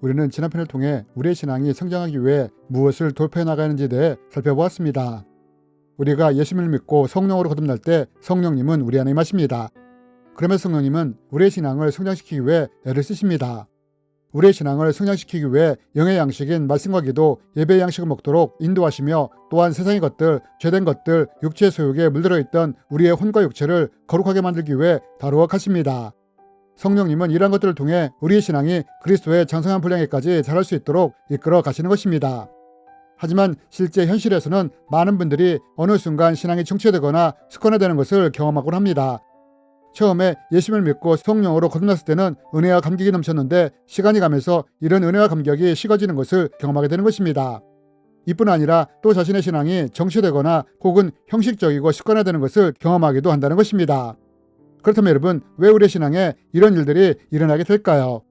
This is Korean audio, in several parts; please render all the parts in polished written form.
우리는 지난 편을 통해 우리의 신앙이 성장하기 위해 무엇을 돌파해 나가는지에 대해 살펴보았습니다. 우리가 예수님을 믿고 성령으로 거듭날 때 성령님은 우리 안에 임하십니다. 그러면 성령님은 우리의 신앙을 성장시키기 위해 애를 쓰십니다. 우리의 신앙을 성장시키기 위해 영의 양식인 말씀과 기도, 예배의 양식을 먹도록 인도하시며 또한 세상의 것들, 죄된 것들, 육체의 소욕에 물들어 있던 우리의 혼과 육체를 거룩하게 만들기 위해 다루어 가십니다. 성령님은 이러한 것들을 통해 우리의 신앙이 그리스도의 장성한 분량에까지 자랄 수 있도록 이끌어 가시는 것입니다. 하지만 실제 현실에서는 많은 분들이 어느 순간 신앙이 정체되거나 습관화되는 것을 경험하곤 합니다. 처음에 예수님을 믿고 성령으로 거듭났을 때는 은혜와 감격이 넘쳤는데 시간이 가면서 이런 은혜와 감격이 식어지는 것을 경험하게 되는 것입니다. 이뿐 아니라 또 자신의 신앙이 정체되거나 혹은 형식적이고 습관화되는 것을 경험하기도 한다는 것입니다. 그렇다면 여러분, 왜 우리의 신앙에 이런 일들이 일어나게 될까요?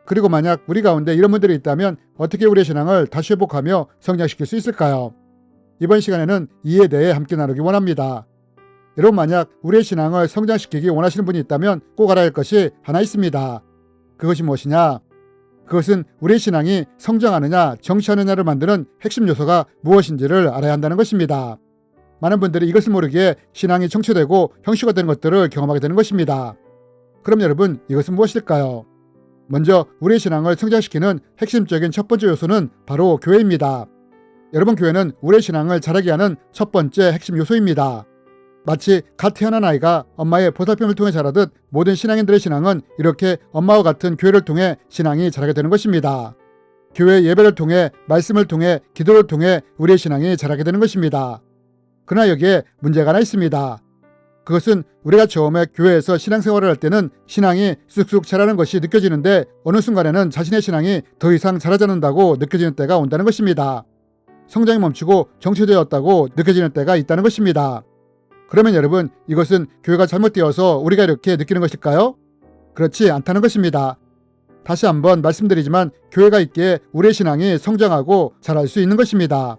그리고 만약 우리 가운데 이런 분들이 있다면 어떻게 우리의 신앙을 다시 회복하며 성장시킬 수 있을까요? 이번 시간에는 이에 대해 함께 나누기 원합니다. 여러분, 만약 우리의 신앙을 성장시키기 원하시는 분이 있다면 꼭 알아야 할 것이 하나 있습니다. 그것이 무엇이냐? 그것은 우리의 신앙이 성장하느냐 정치하느냐를 만드는 핵심 요소가 무엇인지를 알아야 한다는 것입니다. 많은 분들이 이것을 모르기에 신앙이 정체되고 형식화되는 것들을 경험하게 되는 것입니다. 그럼 여러분, 이것은 무엇일까요? 먼저 우리의 신앙을 성장시키는 핵심적인 첫 번째 요소는 바로 교회입니다. 여러분, 교회는 우리의 신앙을 자라게 하는 첫 번째 핵심 요소입니다. 마치 갓 태어난 아이가 엄마의 보살핌을 통해 자라듯 모든 신앙인들의 신앙은 이렇게 엄마와 같은 교회를 통해 신앙이 자라게 되는 것입니다. 교회 예배를 통해, 말씀을 통해, 기도를 통해 우리의 신앙이 자라게 되는 것입니다. 그러나 여기에 문제가 하나 있습니다. 그것은 우리가 처음에 교회에서 신앙생활을 할 때는 신앙이 쑥쑥 자라는 것이 느껴지는데 어느 순간에는 자신의 신앙이 더 이상 자라지 않는다고 느껴지는 때가 온다는 것입니다. 성장이 멈추고 정체되었다고 느껴지는 때가 있다는 것입니다. 그러면 여러분, 이것은 교회가 잘못되어서 우리가 이렇게 느끼는 것일까요? 그렇지 않다는 것입니다. 다시 한번 말씀드리지만 교회가 있기에 우리의 신앙이 성장하고 자랄 수 있는 것입니다.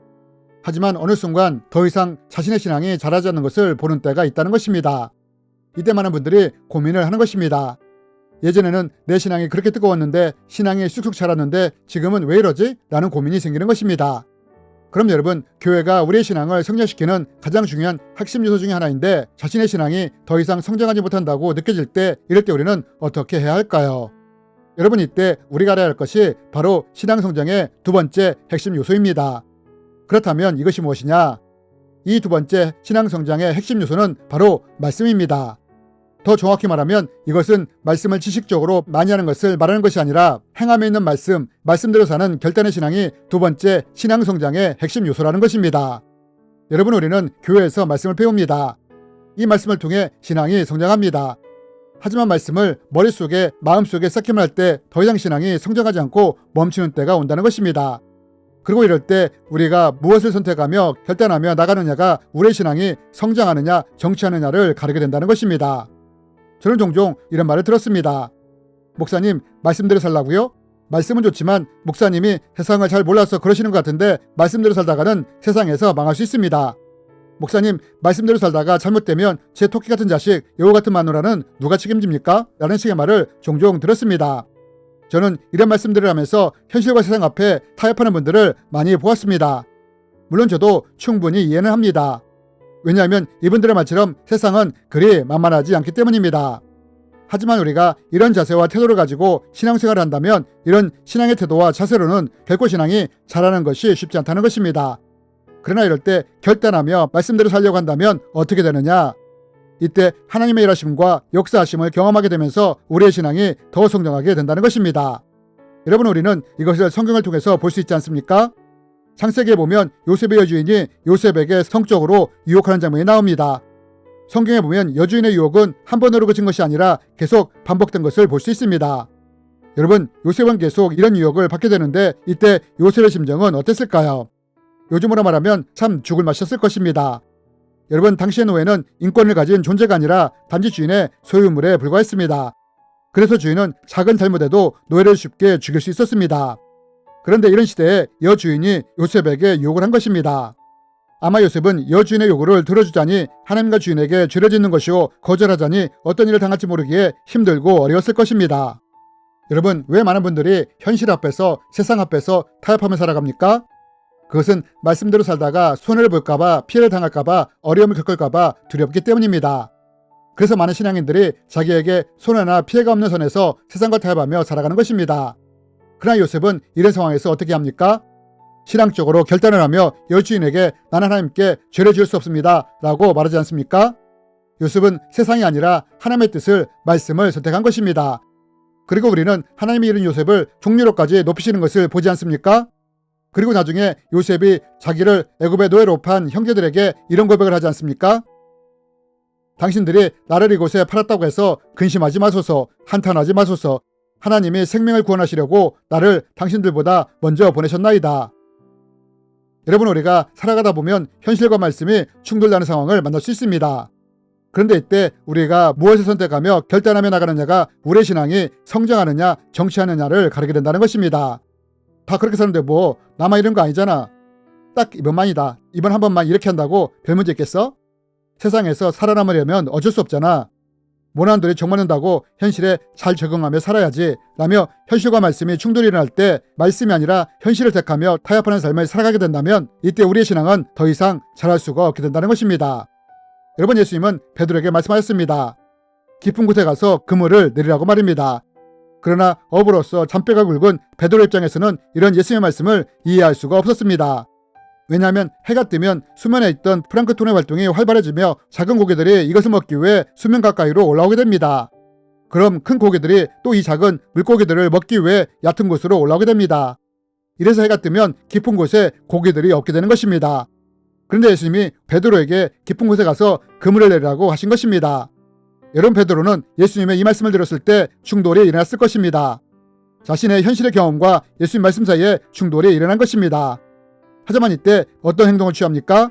하지만 어느 순간 더 이상 자신의 신앙이 자라지 않는 것을 보는 때가 있다는 것입니다. 이때 많은 분들이 고민을 하는 것입니다. 예전에는 내 신앙이 그렇게 뜨거웠는데 신앙이 쑥쑥 자랐는데 지금은 왜 이러지? 라는 고민이 생기는 것입니다. 그럼 여러분, 교회가 우리의 신앙을 성장시키는 가장 중요한 핵심 요소 중에 하나인데 자신의 신앙이 더 이상 성장하지 못한다고 느껴질 때, 이럴 때 우리는 어떻게 해야 할까요? 여러분, 이때 우리가 알아야 할 것이 바로 신앙 성장의 두 번째 핵심 요소입니다. 그렇다면 이것이 무엇이냐? 이 두 번째 신앙 성장의 핵심 요소는 바로 말씀입니다. 더 정확히 말하면 이것은 말씀을 지식적으로 많이 하는 것을 말하는 것이 아니라 행함에 있는 말씀대로 사는 결단의 신앙이 두 번째 신앙 성장의 핵심 요소라는 것입니다. 여러분, 우리는 교회에서 말씀을 배웁니다. 이 말씀을 통해 신앙이 성장합니다. 하지만 말씀을 머릿속에, 마음속에 쌓기만 할 때 더 이상 신앙이 성장하지 않고 멈추는 때가 온다는 것입니다. 그리고 이럴 때 우리가 무엇을 선택하며 결단하며 나가느냐가 우리의 신앙이 성장하느냐 정치하느냐를 가르게 된다는 것입니다. 저는 종종 이런 말을 들었습니다. 목사님, 말씀대로 살라고요? 말씀은 좋지만 목사님이 세상을 잘 몰라서 그러시는 것 같은데 말씀대로 살다가는 세상에서 망할 수 있습니다. 목사님, 말씀대로 살다가 잘못되면 제 토끼 같은 자식, 여우 같은 마누라는 누가 책임집니까? 라는 식의 말을 종종 들었습니다. 저는 이런 말씀들을 하면서 현실과 세상 앞에 타협하는 분들을 많이 보았습니다. 물론 저도 충분히 이해는 합니다. 왜냐하면 이분들의 말처럼 세상은 그리 만만하지 않기 때문입니다. 하지만 우리가 이런 자세와 태도를 가지고 신앙생활을 한다면 이런 신앙의 태도와 자세로는 결코 신앙이 자라는 것이 쉽지 않다는 것입니다. 그러나 이럴 때 결단하며 말씀대로 살려고 한다면 어떻게 되느냐? 이때 하나님의 일하심과 역사하심을 경험하게 되면서 우리의 신앙이 더 성장하게 된다는 것입니다. 여러분, 우리는 이것을 성경을 통해서 볼 수 있지 않습니까? 창세기에 보면 요셉의 여주인이 요셉에게 성적으로 유혹하는 장면이 나옵니다. 성경에 보면 여주인의 유혹은 한 번으로 그친 것이 아니라 계속 반복된 것을 볼 수 있습니다. 여러분, 요셉은 계속 이런 유혹을 받게 되는데 이때 요셉의 심정은 어땠을까요? 요즘으로 말하면 참 죽을 맛이었을 것입니다. 여러분, 당시의 노예는 인권을 가진 존재가 아니라 단지 주인의 소유물에 불과했습니다. 그래서 주인은 작은 잘못에도 노예를 쉽게 죽일 수 있었습니다. 그런데 이런 시대에 여주인이 요셉에게 욕을 한 것입니다. 아마 요셉은 여주인의 요구를 들어주자니 하나님과 주인에게 죄를 짓는 것이요 거절하자니 어떤 일을 당할지 모르기에 힘들고 어려웠을 것입니다. 여러분, 왜 많은 분들이 현실 앞에서 세상 앞에서 타협하며 살아갑니까? 그것은 말씀대로 살다가 손해를 볼까봐, 피해를 당할까봐, 어려움을 겪을까봐 두렵기 때문입니다. 그래서 많은 신앙인들이 자기에게 손해나 피해가 없는 선에서 세상과 타협하며 살아가는 것입니다. 그러나 요셉은 이런 상황에서 어떻게 합니까? 신앙적으로 결단을 하며 여주인에게 나는 하나님께 죄를 지을 수 없습니다 라고 말하지 않습니까? 요셉은 세상이 아니라 하나님의 뜻을, 말씀을 선택한 것입니다. 그리고 우리는 하나님이 이룬 요셉을 종류로까지 높이시는 것을 보지 않습니까? 그리고 나중에 요셉이 자기를 애굽의 노예로 판 형제들에게 이런 고백을 하지 않습니까? 당신들이 나를 이곳에 팔았다고 해서 근심하지 마소서, 한탄하지 마소서. 하나님이 생명을 구원하시려고 나를 당신들보다 먼저 보내셨나이다. 여러분, 우리가 살아가다 보면 현실과 말씀이 충돌하는 상황을 만날 수 있습니다. 그런데 이때 우리가 무엇을 선택하며 결단하며 나가느냐가 우리의 신앙이 성장하느냐 정치하느냐를 가르게 된다는 것입니다. 다 그렇게 사는데 뭐 나만 이런 거 아니잖아. 딱 이번만이다. 이번 한 번만 이렇게 한다고 별 문제 있겠어? 세상에서 살아남으려면 어쩔 수 없잖아. 모난돌이 정 맞는다고 현실에 잘 적응하며 살아야지 라며 현실과 말씀이 충돌이 일어날 때 말씀이 아니라 현실을 택하며 타협하는 삶을 살아가게 된다면 이때 우리의 신앙은 더 이상 자랄 수가 없게 된다는 것입니다. 여러분, 예수님은 베드로에게 말씀하셨습니다. 깊은 곳에 가서 그물을 내리라고 말입니다. 그러나 어부로서 잔뼈가 굵은 베드로 입장에서는 이런 예수님의 말씀을 이해할 수가 없었습니다. 왜냐하면 해가 뜨면 수면에 있던 플랑크톤의 활동이 활발해지며 작은 고기들이 이것을 먹기 위해 수면 가까이로 올라오게 됩니다. 그럼 큰 고기들이 또 이 작은 물고기들을 먹기 위해 얕은 곳으로 올라오게 됩니다. 이래서 해가 뜨면 깊은 곳에 고기들이 없게 되는 것입니다. 그런데 예수님이 베드로에게 깊은 곳에 가서 그물을 내리라고 하신 것입니다. 여러분, 베드로는 예수님의 이 말씀을 들었을 때 충돌이 일어났을 것입니다. 자신의 현실의 경험과 예수님 말씀 사이에 충돌이 일어난 것입니다. 하지만 이때 어떤 행동을 취합니까?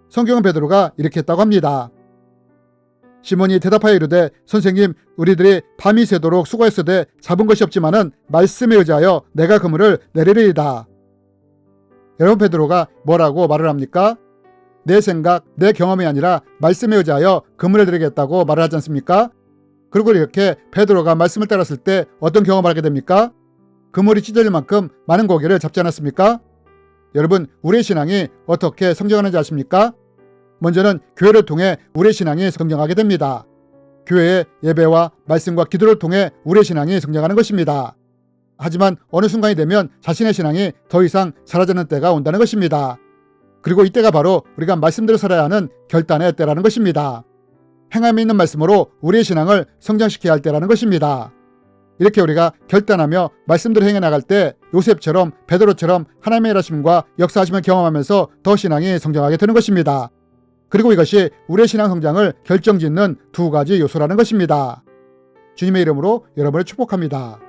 성경은 베드로가 이렇게 했다고 합니다. 시몬이 대답하여 이르되 선생님, 우리들이 밤이 새도록 수고했으되 잡은 것이 없지만은 말씀에 의지하여 내가 그물을 내리리이다. 여러분, 베드로가 뭐라고 말을 합니까? 내 생각, 내 경험이 아니라 말씀에 의지하여 그물을 내리겠다고 말을 하지 않습니까? 그리고 이렇게 베드로가 말씀을 따랐을 때 어떤 경험을 하게 됩니까? 그물이 찢어질 만큼 많은 고기를 잡지 않았습니까? 여러분, 우리의 신앙이 어떻게 성장하는지 아십니까? 먼저는 교회를 통해 우리의 신앙이 성장하게 됩니다. 교회의 예배와 말씀과 기도를 통해 우리의 신앙이 성장하는 것입니다. 하지만 어느 순간이 되면 자신의 신앙이 더 이상 사라지는 때가 온다는 것입니다. 그리고 이때가 바로 우리가 말씀대로 살아야 하는 결단의 때라는 것입니다. 행함이 있는 말씀으로 우리의 신앙을 성장시켜야 할 때라는 것입니다. 이렇게 우리가 결단하며 말씀대로 행해 나갈 때 요셉처럼 베드로처럼 하나님의 일하심과 역사하심을 경험하면서 더 신앙이 성장하게 되는 것입니다. 그리고 이것이 우리의 신앙 성장을 결정짓는 두 가지 요소라는 것입니다. 주님의 이름으로 여러분을 축복합니다.